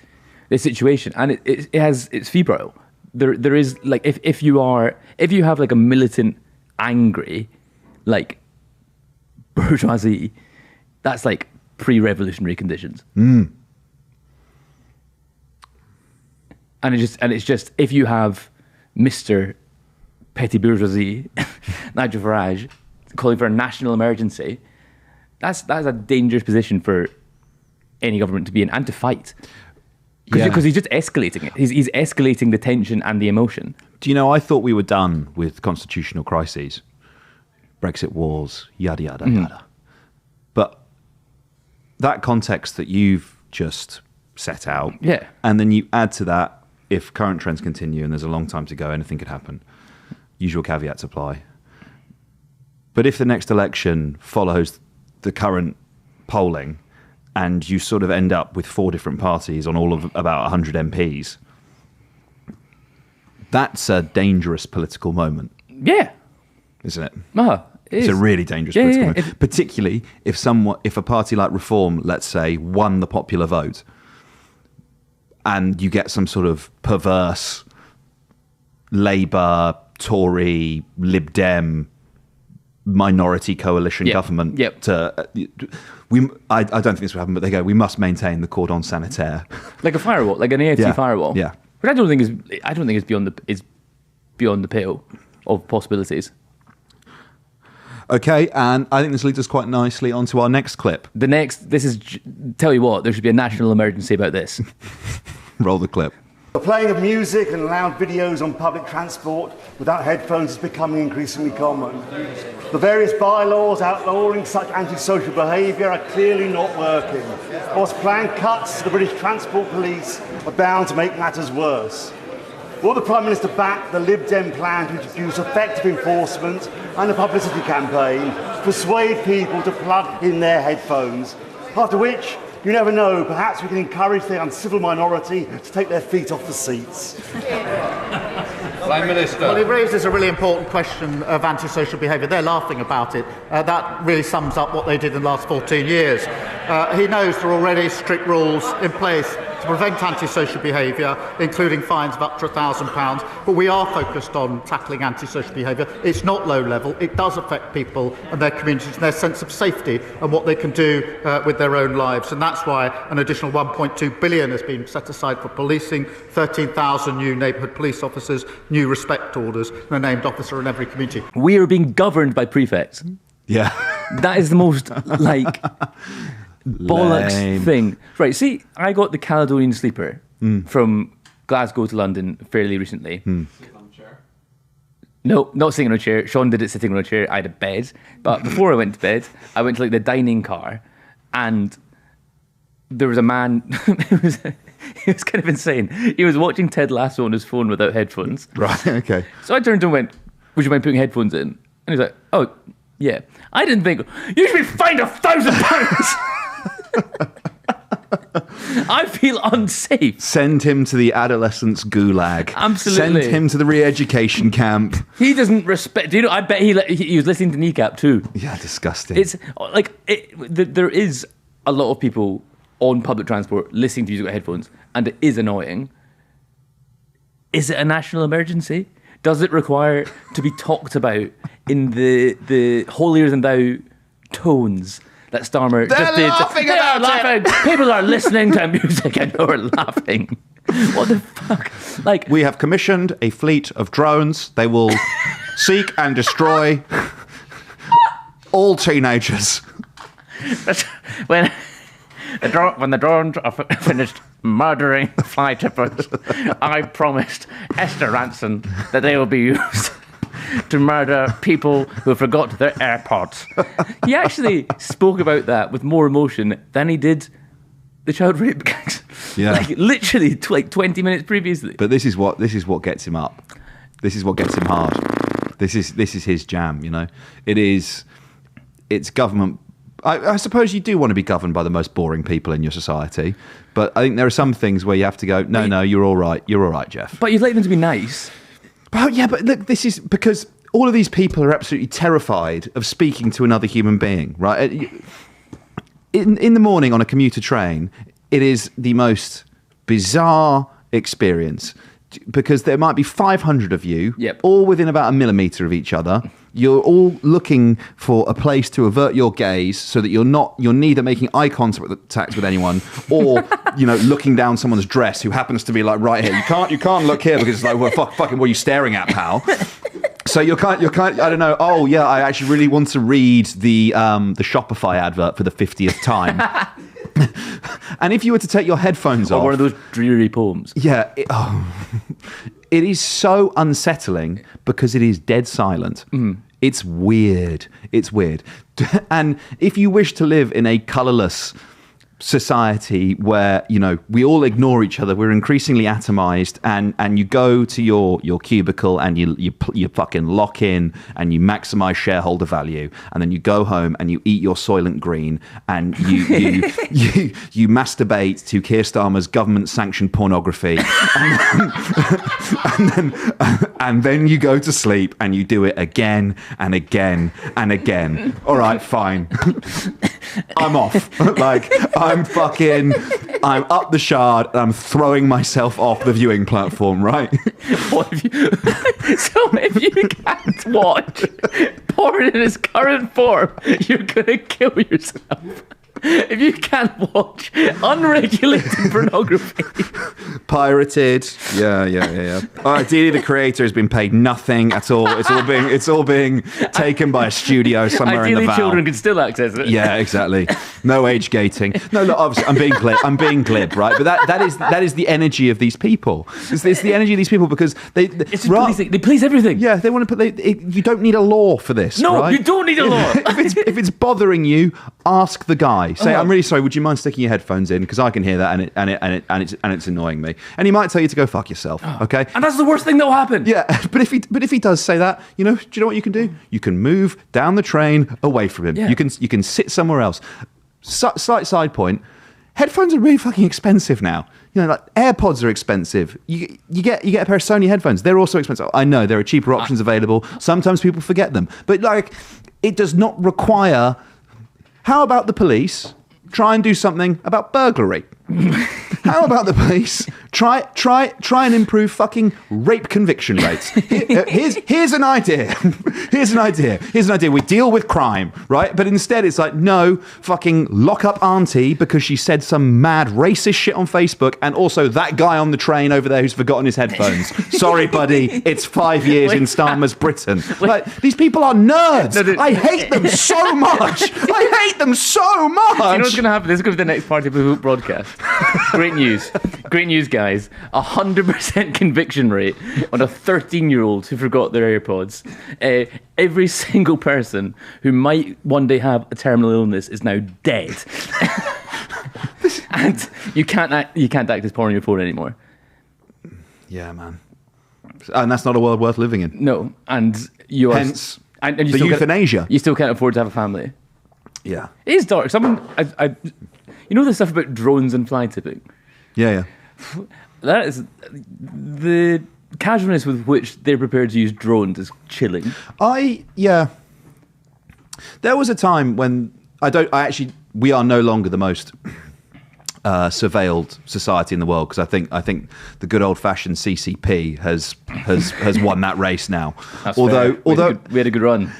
[SPEAKER 2] the situation, and it's febrile. There is like if you have like a militant, angry, like bourgeoisie, that's like pre-revolutionary conditions. And it's just if you have Mr. Petty Bourgeoisie, Nigel Farage, calling for a national emergency, that's a dangerous position for any government to be in and to fight. Because he's just escalating it. He's escalating the tension and the emotion.
[SPEAKER 1] Do you know, I thought we were done with constitutional crises. Brexit wars, yada, yada, yada. But that context that you've just set out, and then you add to that, if current trends continue and there's a long time to go, anything could happen. Usual caveats apply. But if the next election follows the current polling and you sort of end up with 4 different parties on all of about 100 MPs, that's a dangerous political moment.
[SPEAKER 2] Yeah.
[SPEAKER 1] Isn't it?
[SPEAKER 2] It's
[SPEAKER 1] a really dangerous political moment. Particularly if a party like Reform, let's say, won the popular vote and you get some sort of perverse Labour, Tory, Lib Dem minority coalition government.
[SPEAKER 2] Yep.
[SPEAKER 1] I don't think this will happen, but they go, we must maintain the cordon sanitaire.
[SPEAKER 2] Like a firewall, like an AFC firewall.
[SPEAKER 1] Yeah.
[SPEAKER 2] But I don't think it's beyond the pale of possibilities.
[SPEAKER 1] Okay, and I think this leads us quite nicely onto our next clip.
[SPEAKER 2] Tell you what, there should be a national emergency about this.
[SPEAKER 1] Roll the clip.
[SPEAKER 7] The playing of music and loud videos on public transport without headphones is becoming increasingly common. The various bylaws outlawing such antisocial behaviour are clearly not working, whilst planned cuts to the British Transport Police are bound to make matters worse. Will the Prime Minister back the Lib Dem plan to introduce effective enforcement and a publicity campaign to persuade people to plug in their headphones? After which, you never know, perhaps we can encourage the uncivil minority to take their feet off the seats.
[SPEAKER 5] Prime Minister.
[SPEAKER 8] Well, he raises a really important question of antisocial behaviour. They're laughing about it. That really sums up what they did in the last 14 years. He knows there are already strict rules in place to prevent antisocial behaviour, including fines of up to £1,000. But we are focused on tackling antisocial behaviour. It's not low level. It does affect people and their communities and their sense of safety and what they can do with their own lives. And that's why an additional £1.2 billion has been set aside for policing, 13,000 new neighbourhood police officers, new respect orders, and a named officer in every community.
[SPEAKER 2] We are being governed by prefects.
[SPEAKER 1] Yeah.
[SPEAKER 2] That is the most, bollocks thing. Right, see, I got the Caledonian Sleeper from Glasgow to London fairly recently. No, not sitting on a chair. Sean did it sitting on a chair. I had a bed. But before I went to bed, I went to the dining car and there was a man, he was kind of insane. He was watching Ted Lasso on his phone without headphones.
[SPEAKER 1] Right, okay.
[SPEAKER 2] So I turned and went, would you mind putting headphones in? And he's like, oh, yeah. I didn't think, you should be fined £1,000. I feel unsafe.
[SPEAKER 1] Send him to the adolescence gulag.
[SPEAKER 2] Absolutely.
[SPEAKER 1] Send him to the re-education camp.
[SPEAKER 2] He doesn't respect. Do you know? I bet he was listening to Kneecap too.
[SPEAKER 1] Yeah, disgusting.
[SPEAKER 2] It's there is a lot of people on public transport listening to music with headphones, and it is annoying. Is it a national emergency? Does it require to be talked about in the holier than thou tones that Starmer just did? They are laughing. People are listening to music and you're laughing. What the fuck?
[SPEAKER 1] We have commissioned a fleet of drones. They will seek and destroy all teenagers.
[SPEAKER 2] When the drones are finished murdering fly tippers, I promised Esther Ranson that they will be used to murder people who forgot their AirPods. He actually spoke about that with more emotion than he did the child rape gangs.
[SPEAKER 1] Yeah.
[SPEAKER 2] Literally 20 minutes previously.
[SPEAKER 1] But this is what gets him up. This is what gets him hard. This is his jam, you know. It's government. I suppose you do want to be governed by the most boring people in your society, but I think there are some things where you have to go, no, you're all right. You're all right, Jeff.
[SPEAKER 2] But you'd like them to be nice.
[SPEAKER 1] Oh, yeah, but look, this is because all of these people are absolutely terrified of speaking to another human being, right? In the morning on a commuter train, it is the most bizarre experience because there might be 500 of you, all within about a millimetre of each other. You're all looking for a place to avert your gaze so that you're neither making eye contact with anyone or, looking down someone's dress who happens to be right here. You can't look here because it's well, fucking what are you staring at, pal? So you're kind I don't know. Oh yeah, I actually really want to read the Shopify advert for the 50th time. And if you were to take your headphones off,
[SPEAKER 2] one of those dreary poems.
[SPEAKER 1] Yeah. It is so unsettling because it is dead silent. It's weird. And if you wish to live in a colourless, society where, you know, we all ignore each other, we're increasingly atomized, and you go to your cubicle and you fucking lock in and you maximize shareholder value, and then you go home and you eat your Soylent Green and you masturbate to Keir Starmer's government sanctioned pornography and then you go to sleep and you do it again and again and again. All right, fine. I'm off. Like, I'm up the shard and I'm throwing myself off the viewing platform, right?
[SPEAKER 2] So if you can't watch porn in its current form, you're going to kill yourself. If you can't watch unregulated pornography,
[SPEAKER 1] pirated, yeah. Ideally, the creator has been paid nothing at all. It's all being taken by a studio somewhere
[SPEAKER 2] ideally
[SPEAKER 1] in the Val.
[SPEAKER 2] children can still access it.
[SPEAKER 1] Yeah, exactly. No age gating. No, look, obviously, I'm being glib, right? But that is the energy of these people. It's the energy of these people because they
[SPEAKER 2] police everything.
[SPEAKER 1] Yeah, they want to put. You don't need a law for this.
[SPEAKER 2] No,
[SPEAKER 1] right?
[SPEAKER 2] you don't need a law.
[SPEAKER 1] if it's bothering you, ask the guy. Say, I'm really sorry. Would you mind sticking your headphones in because I can hear that and it's annoying me. And he might tell you to go fuck yourself. Okay.
[SPEAKER 2] And that's the worst thing that will happen.
[SPEAKER 1] Yeah, but if he does say that, do you know what you can do? You can move down the train away from him.
[SPEAKER 2] Yeah.
[SPEAKER 1] You can sit somewhere else. Slight side point. Headphones are really fucking expensive now. Like AirPods are expensive. You get a pair of Sony headphones. They're also expensive. I know there are cheaper options available. Sometimes people forget them. But like, it does not require. How about the police try and do something about burglary? How about the police try and improve fucking rape conviction rates? Here's an idea. Here's an idea. We deal with crime, right? But instead it's like, no, fucking lock up auntie because she said some mad racist shit on Facebook, and also that guy on the train over there who's forgotten his headphones. Sorry, buddy, it's 5 years in Starmer's Britain. Like, these people are nerds. I hate them so much. I hate them so much.
[SPEAKER 2] You know what's going to happen? This is going to be the next Party Blue Hoop broadcast. Great news, guys. 100% conviction rate on a 13-year-old who forgot their AirPods. Every single person who might one day have a terminal illness is now dead. And you can't act as porn on your phone anymore.
[SPEAKER 1] Yeah, man. And that's not a world worth living in.
[SPEAKER 2] No, and you are
[SPEAKER 1] hence
[SPEAKER 2] and
[SPEAKER 1] the euthanasia.
[SPEAKER 2] You still can't afford to have a family.
[SPEAKER 1] Yeah,
[SPEAKER 2] it is dark. You know the stuff about drones and fly tipping?
[SPEAKER 1] Yeah.
[SPEAKER 2] That is the casualness with which they're prepared to use drones is chilling.
[SPEAKER 1] There was a time when we are no longer the most surveilled society in the world, because I think the good old fashioned CCP has won that race now.
[SPEAKER 2] That's
[SPEAKER 1] although
[SPEAKER 2] fair. We had a good run.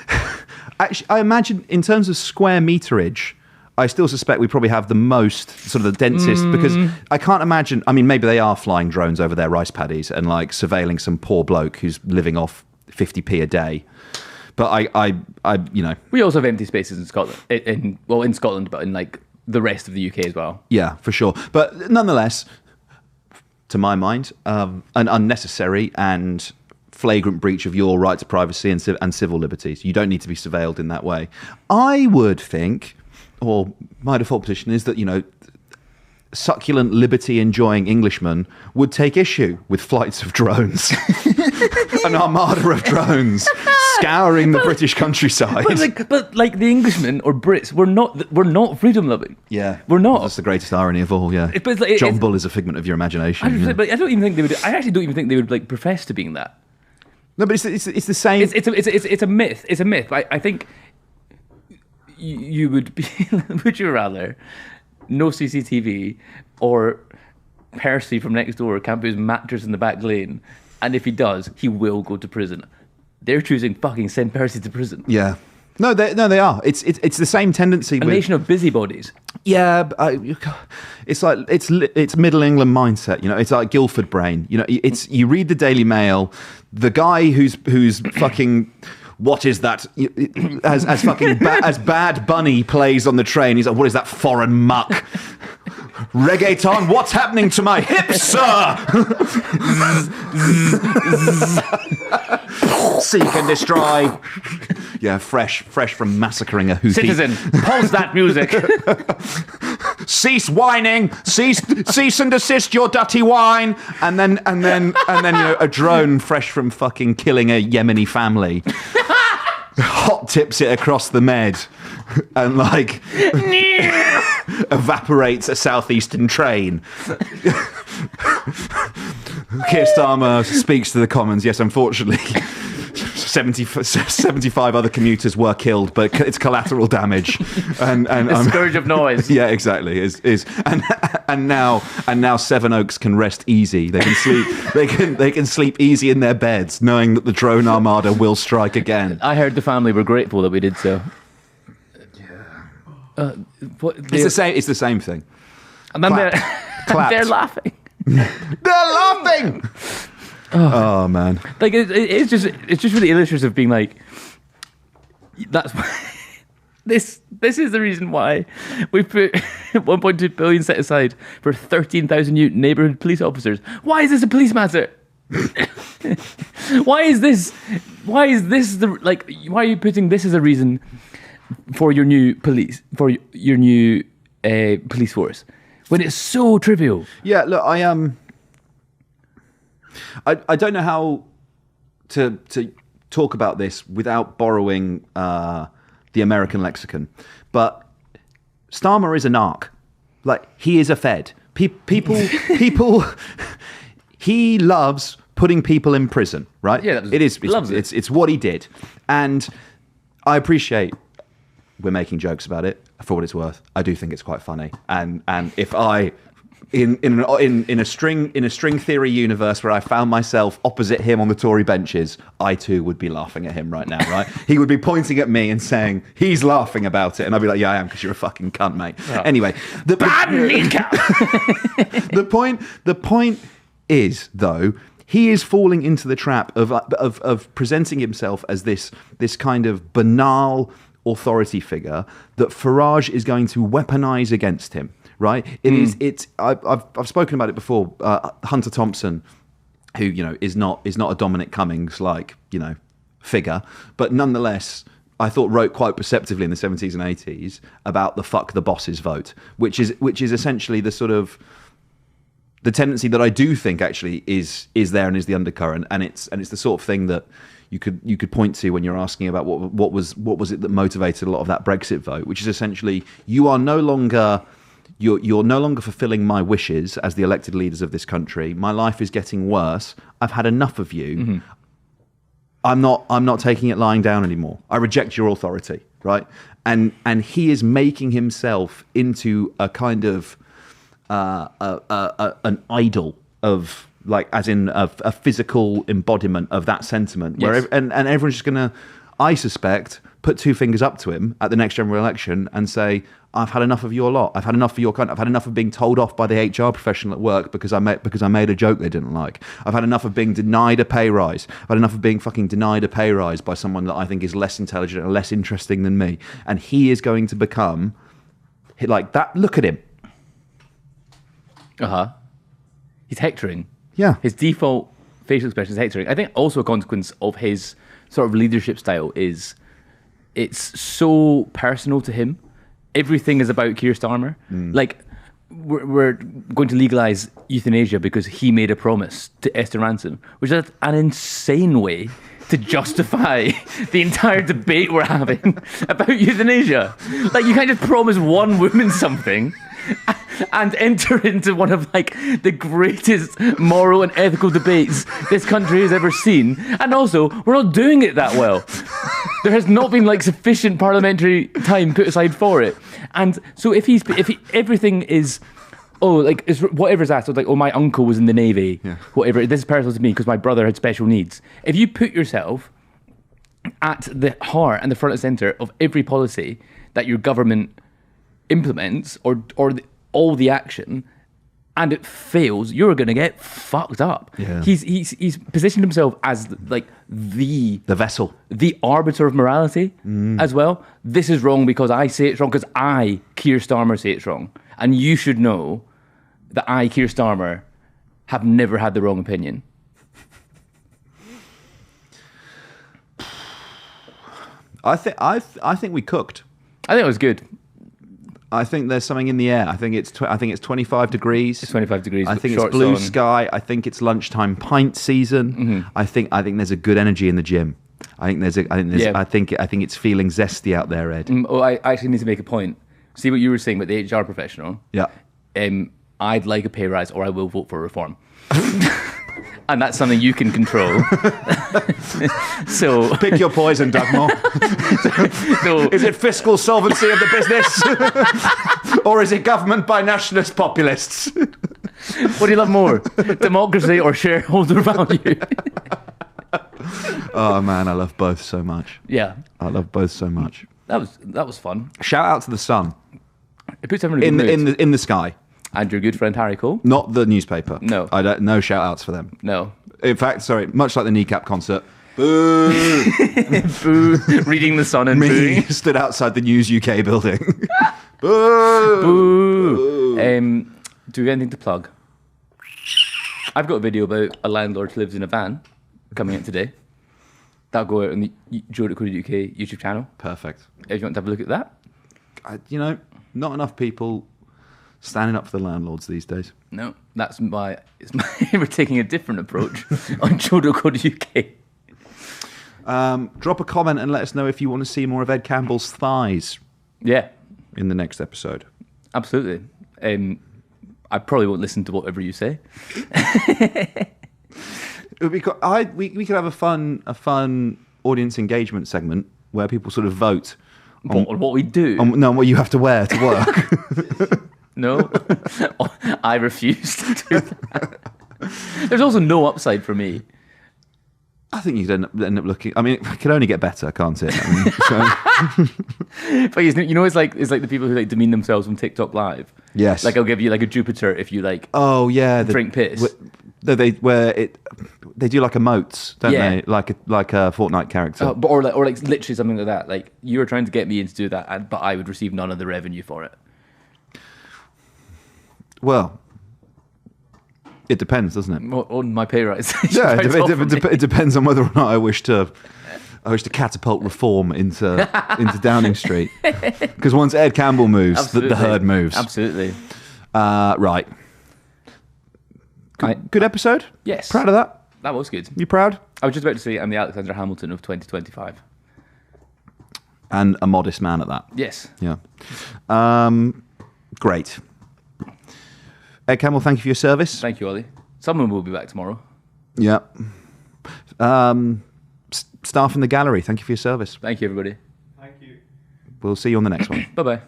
[SPEAKER 1] Actually, I imagine in terms of square meterage, I still suspect we probably have the most, sort of the densest, because I can't imagine. I mean, maybe they are flying drones over their rice paddies and like surveilling some poor bloke who's living off 50p a day. But I
[SPEAKER 2] we also have empty spaces in Scotland. In Scotland, but in like the rest of the UK as well.
[SPEAKER 1] Yeah, for sure. But nonetheless, to my mind, an unnecessary and flagrant breach of your right to privacy and civil liberties. You don't need to be surveilled in that way. I would think, or my default position is that, succulent liberty-enjoying Englishmen would take issue with flights of drones. An armada of drones scouring the British countryside.
[SPEAKER 2] But the Englishmen or Brits, we're not freedom-loving.
[SPEAKER 1] Yeah,
[SPEAKER 2] we're not.
[SPEAKER 1] That's the greatest irony of all. Yeah, John Bull is a figment of your imagination.
[SPEAKER 2] But I don't even think they would. I actually don't even think they would profess to being that.
[SPEAKER 1] No, but it's the same.
[SPEAKER 2] It's a myth. It's a myth. I think you would be. Would you rather no CCTV or Percy from next door can't put his mattress in the back lane, and if he does, he will go to prison? They're choosing fucking send Percy to prison.
[SPEAKER 1] Yeah. No, they are. It's the same tendency.
[SPEAKER 2] A nation of busybodies.
[SPEAKER 1] Yeah, it's like it's Middle England mindset. It's like Guildford brain. It's you read the Daily Mail, the guy who's fucking. What is that? As fucking as Bad Bunny plays on the train. He's like, what is that foreign muck? Reggaeton, what's happening to my hips, sir? Seek and destroy. Yeah, fresh from massacring a Houthi.
[SPEAKER 2] Citizen, pause that music.
[SPEAKER 1] cease whining, cease and desist your dirty whine, and then a drone fresh from fucking killing a Yemeni family hot tips it across the Med and evaporates a southeastern train. Keir Starmer speaks to the Commons. Yes, unfortunately, 75 other commuters were killed, but it's collateral damage. And
[SPEAKER 2] the scourge of noise.
[SPEAKER 1] Yeah, exactly. And now Seven Oaks can rest easy. They can sleep. They can sleep easy in their beds, knowing that the drone armada will strike again.
[SPEAKER 2] I heard the family were grateful that we did so.
[SPEAKER 1] It's the same thing.
[SPEAKER 2] And then they're laughing.
[SPEAKER 1] They're laughing. Oh man!
[SPEAKER 2] Like it's just really illustrative of being like, that's why this is the reason why we've put 1.2 billion set aside for 13,000 new neighbourhood police officers. Why is this a police matter? Why is this why are you putting this as a reason for your new police police force when it's so trivial?
[SPEAKER 1] Yeah, look, I don't know how to talk about this without borrowing the American lexicon, but Starmer is a narc. Like, he is a Fed. People, he loves putting people in prison, right?
[SPEAKER 2] Yeah,
[SPEAKER 1] it's what he did, and I appreciate we're making jokes about it. For what it's worth, I do think it's quite funny, and if I. In a string theory universe where I found myself opposite him on the Tory benches, I too would be laughing at him right now, right? He would be pointing at me and saying he's laughing about it, and I'd be like, "Yeah, I am, because you're a fucking cunt, mate." Oh. Anyway, the point is, though, he is falling into the trap of presenting himself as this kind of banal authority figure that Farage is going to weaponize against him. Right? I've spoken about it before. Hunter Thompson, who is not a Dominic Cummings figure, but nonetheless, I thought wrote quite perceptively in the 70s and 80s about the "fuck the bosses" vote, which is essentially the sort of the tendency that I do think actually is there and is the undercurrent, and it's the sort of thing that you could point to when you're asking about what was it that motivated a lot of that Brexit vote, which is essentially you're no longer fulfilling my wishes as the elected leaders of this country. My life is getting worse. I've had enough of you. Mm-hmm. I'm not taking it lying down anymore. I reject your authority, right? And he is making himself into a kind of an idol of, like, as in a physical embodiment of that sentiment. Yes. Where and everyone's just gonna, I suspect, put two fingers up to him at the next general election and say, "I've had enough of your lot. I've had enough of your kind. I've had enough of being told off by the HR professional at work because I made a joke they didn't like. I've had enough of being denied a pay rise. I've had enough of being fucking denied a pay rise by someone that I think is less intelligent and less interesting than me." And he is going to become like that. Look at him.
[SPEAKER 2] He's hectoring.
[SPEAKER 1] Yeah.
[SPEAKER 2] His default facial expression is hectoring. I think also a consequence of his sort of leadership style is it's so personal to him. Everything is about Keir Starmer. Like, we're going to legalise euthanasia because he made a promise to Esther Ransom, which is an insane way to justify the entire debate we're having about euthanasia. Like, you can't just promise one woman something and enter into one of, like, the greatest moral and ethical debates this country has ever seen. And also, we're not doing it that well. There has not been, like, sufficient parliamentary time put aside for it. And so if everything is, whatever's asked, so like, my uncle was in the Navy, whatever, this is personal to me because my brother had special needs. If you put yourself at the heart and the front and centre of every policy that your government implements or all the action, and it fails, you're going to get fucked up. Yeah. He's positioned himself as, like, the
[SPEAKER 1] vessel,
[SPEAKER 2] the arbiter of morality as well. This is wrong because I say it's wrong because I, Keir Starmer, say it's wrong. And you should know that I, Keir Starmer, have never had the wrong opinion.
[SPEAKER 1] I think we cooked.
[SPEAKER 2] I think it was good.
[SPEAKER 1] I think there's something in the air. I think it's 25 degrees.
[SPEAKER 2] It's 25 degrees.
[SPEAKER 1] I think it's
[SPEAKER 2] shorts
[SPEAKER 1] blue
[SPEAKER 2] on.
[SPEAKER 1] sky. I think it's lunchtime pint season.
[SPEAKER 2] Mm-hmm.
[SPEAKER 1] I think there's a good energy in the gym. I think it's feeling zesty out there, Ed.
[SPEAKER 2] I actually need to make a point. See what you were saying about the HR professional.
[SPEAKER 1] Yeah.
[SPEAKER 2] I'd like a pay rise, or I will vote for reform. And that's something you can control. So
[SPEAKER 1] pick your poison, Dugmore.
[SPEAKER 2] so
[SPEAKER 1] is it fiscal solvency of the business, or is it government by nationalist populists?
[SPEAKER 2] What do you love more, democracy or shareholder value?
[SPEAKER 1] Oh man, I love both so much.
[SPEAKER 2] Yeah,
[SPEAKER 1] I love both so much.
[SPEAKER 2] that was fun.
[SPEAKER 1] Shout out to the sun
[SPEAKER 2] It puts everyone in a good mood.
[SPEAKER 1] in the sky.
[SPEAKER 2] And your good friend Harry Cole.
[SPEAKER 1] Not the newspaper.
[SPEAKER 2] No.
[SPEAKER 1] I don't. No shout outs for them.
[SPEAKER 2] No.
[SPEAKER 1] In fact, sorry. Much like the Kneecap concert. Boo!
[SPEAKER 2] Boo! Reading the Sun and
[SPEAKER 1] Me
[SPEAKER 2] booing.
[SPEAKER 1] stood outside the News UK building. Boo!
[SPEAKER 2] Boo! Do you have anything to plug? I've got a video about a landlord who lives in a van coming out today. That'll go out on the Joe.co.uk YouTube channel.
[SPEAKER 1] Perfect.
[SPEAKER 2] If you want to have a look at that.
[SPEAKER 1] Not enough people standing up for the landlords these days.
[SPEAKER 2] No, we're taking a different approach on Joe.co.uk.
[SPEAKER 1] Drop a comment and let us know if you want to see more of Ed Campbell's thighs.
[SPEAKER 2] Yeah.
[SPEAKER 1] In the next episode.
[SPEAKER 2] Absolutely. I probably won't listen to whatever you say.
[SPEAKER 1] We could have a fun audience engagement segment where people sort of vote
[SPEAKER 2] on what we do.
[SPEAKER 1] On what you have to wear to work.
[SPEAKER 2] No, I refuse to do that. There's also no upside for me.
[SPEAKER 1] I think you could end up looking. I mean, it can only get better, can't it? I mean,
[SPEAKER 2] But it's like the people who like demean themselves on TikTok Live.
[SPEAKER 1] Yes.
[SPEAKER 2] Like I'll give you like a Jupiter if you like.
[SPEAKER 1] Oh yeah,
[SPEAKER 2] drink piss.
[SPEAKER 1] They do like emotes, don't they? Like a Fortnite character.
[SPEAKER 2] Or like literally something like that. Like you were trying to get me in to do that, but I would receive none of the revenue for it.
[SPEAKER 1] Well, it depends, doesn't it?
[SPEAKER 2] On my pay rise.
[SPEAKER 1] Yeah, it depends on whether or not I wish to catapult reform into Downing Street. Because once Ed Campbell moves, the herd moves.
[SPEAKER 2] Absolutely.
[SPEAKER 1] Right. Good episode?
[SPEAKER 2] Yes.
[SPEAKER 1] Proud of that?
[SPEAKER 2] That was good.
[SPEAKER 1] You proud?
[SPEAKER 2] I was just about to say I'm the Alexander Hamilton of 2025.
[SPEAKER 1] And a modest man at that.
[SPEAKER 2] Yes.
[SPEAKER 1] Yeah. Great. Ed Campbell, thank you for your service.
[SPEAKER 2] Thank you, Ollie. Someone will be back tomorrow.
[SPEAKER 1] Yeah. Staff in the gallery, thank you for your service.
[SPEAKER 2] Thank you, everybody.
[SPEAKER 1] We'll see you on the next one.
[SPEAKER 2] Bye-bye.